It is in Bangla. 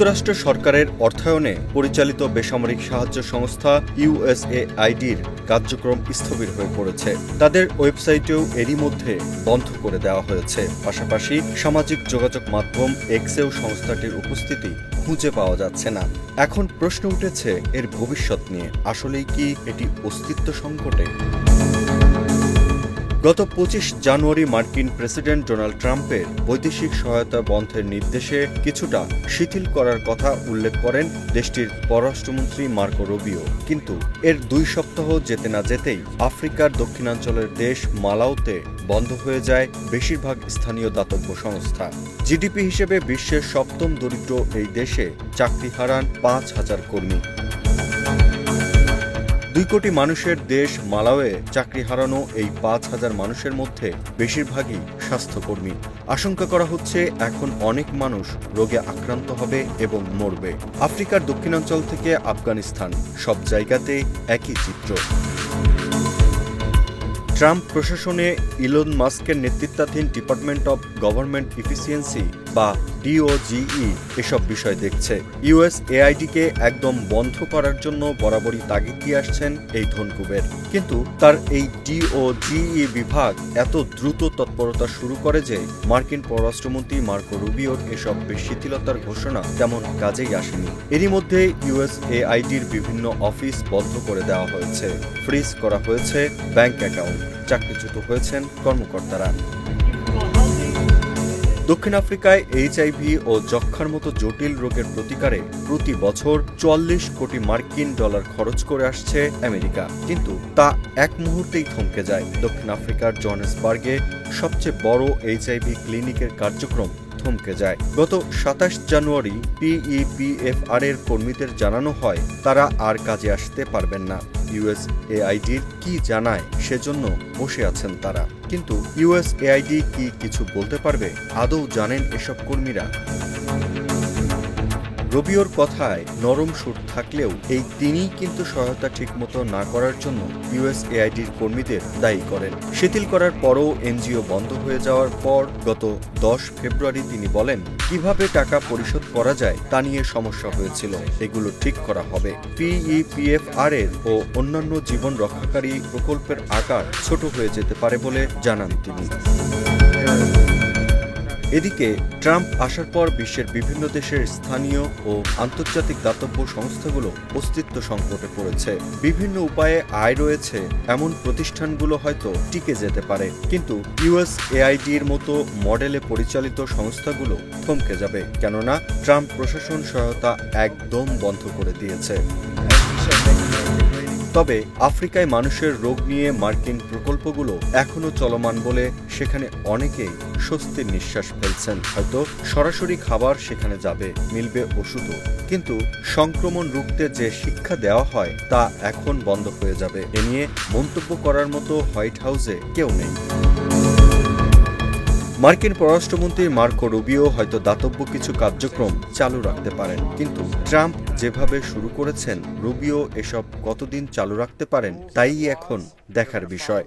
যুক্তরাষ্ট্র সরকারের অর্থায়নে পরিচালিত বেসামরিক সাহায্য সংস্থা ইউএসএআইডির কার্যক্রম স্থবির হয়ে পড়েছে। তাদের ওয়েবসাইটেও এরই মধ্যে বন্ধ করে দেওয়া হয়েছে। পাশাপাশি সামাজিক যোগাযোগ মাধ্যম এক্সেও সংস্থাটির উপস্থিতি খুঁজে পাওয়া যাচ্ছে না। এখন প্রশ্ন উঠেছে এর ভবিষ্যৎ নিয়ে। আসলেই কি এটি অস্তিত্ব সংকটে? গত ২৫ জানুয়ারি মার্কিন প্রেসিডেন্ট ডোনাল্ড ট্রাম্পের বৈদেশিক সহায়তা বন্ধের নির্দেশে কিছুটা শিথিল করার কথা উল্লেখ করেন দেশটির পররাষ্ট্রমন্ত্রী মার্কো রুবিও। কিন্তু এর ২ সপ্তাহ যেতে না যেতেই আফ্রিকার দক্ষিণাঞ্চলের দেশ মালাউতে বন্ধ হয়ে যায় বেশিরভাগ স্থানীয় দাতব্য সংস্থা। জিডিপি হিসেবে বিশ্বের ৭ম দরিদ্র এই দেশে চাকরি হারান ৫,০০০ কর্মী। ২ কোটি মানুষের দেশ মালাওয়ে চাকরি হারানো এই ৫,০০০ মানুষের মধ্যে বেশিরভাগই স্বাস্থ্যকর্মী। আশঙ্কা করা হচ্ছে এখন অনেক মানুষ রোগে আক্রান্ত হবে এবং মরবে। আফ্রিকার দক্ষিণাঞ্চল থেকে আফগানিস্তান, সব জায়গাতে একই চিত্র। ট্রাম্প প্রশাসনে ইলন মাস্কের নেতৃত্বাধীন ডিপার্টমেন্ট অব গভর্নমেন্ট ইফিসিয়েন্সি বা ডিওজিই এসব বিষয় দেখছে। ইউএসএআইডিকে একদম বন্ধ করার জন্য বরাবরই তাগিদ দিয়ে আসছেন এই ধনকুবের। কিন্তু তার এই ডিওজিই বিভাগ এত দ্রুত তৎপরতা শুরু করে যে মার্কিন পররাষ্ট্রমন্ত্রী মার্কো রুবিওর এসব শিথিলতার ঘোষণা তেমন কাজেই আসেনি। এরই মধ্যে ইউএসএআইডির বিভিন্ন অফিস বন্ধ করে দেওয়া হয়েছে, ফ্রিজ করা হয়েছে ব্যাংক অ্যাকাউন্ট, চাকরিচ্যুত হয়েছেন কর্মকর্তারা। দক্ষিণ আফ্রিকায় এইচআইভি ও যক্ষ্মার মতো জটিল রোগের প্রতিকারে প্রতি বছর ৪৪ কোটি মার্কিন ডলার খরচ করে আসছে আমেরিকা। কিন্তু তা এক মুহূর্তেই থমকে যায়। দক্ষিণ আফ্রিকার জোহানেসবার্গে সবচেয়ে বড় এইচআইভি ক্লিনিকের কার্যক্রম থমকে যায়। গত ২৭ জানুয়ারি পিইপিএফআর এর কর্মীদের জানানো হয় তারা আর কাজে আসতে পারবেন না। ইউএসএআইডির কি জানায় সেজন্য বসে আছেন তারা। কিন্তু ইউএসএআইডি কি কিছু বলতে পারবে? আদৌ জানেন এসব কর্মীরা? রুবিওর কথায় নরম সুর থাকলেও এই তিনিই কিন্তু সহায়তা ঠিকমতো না করার জন্য ইউএসএআইডির কর্মীদের দায়ী করেন। শিথিল করার পরও এনজিও বন্ধ হয়ে যাওয়ার পর গত ১০ ফেব্রুয়ারি তিনি বলেন, কিভাবে টাকা পরিশোধ করা যায় তা নিয়ে সমস্যা হয়েছিল, এগুলো ঠিক করা হবে। পিইপিএফআর এর ও অন্যান্য জীবন রক্ষাকারী প্রকল্পের আকার ছোট হয়ে যেতে পারে বলে জানান তিনি। এদিকে ট্রাম্প আসার পর বিশ্বের বিভিন্ন দেশের স্থানীয় ও আন্তর্জাতিক দাতব্য সংস্থাগুলো অস্তিত্ব সংকটে পড়েছে। বিভিন্ন উপায়ে আয় রয়েছে এমন প্রতিষ্ঠানগুলো হয়তো টিকে যেতে পারে, কিন্তু ইউএসএআইডির মতো মডেলে পরিচালিত সংস্থাগুলো থমকে যাবে, কেননা ট্রাম্প প্রশাসন সহায়তা একদম বন্ধ করে দিয়েছে। তবে আফ্রিকায় মানুষের রোগ নিয়ে মার্কিন প্রকল্পগুলো এখনো চলমান বলে সেখানে অনেকেই স্বস্তির নিঃশ্বাস ফেলছেন। হয়তো সরাসরি খাবার সেখানে যাবে, মিলবে ওষুধও, কিন্তু সংক্রমণ রুখতে যে শিক্ষা দেওয়া হয় তা এখন বন্ধ হয়ে যাবে। এ নিয়ে মন্তব্য করার মতো হোয়াইট হাউসে কেউ নেই। মার্কিন পররাষ্ট্রমন্ত্রী মার্কো রুবিও হয়তো দাতব্য কিছু কার্যক্রম চালু রাখতে পারেন, কিন্তু ট্রাম্প যেভাবে শুরু করেছেন রুবিও এসব কতদিন চালু রাখতে পারেন তাই এখন দেখার বিষয়।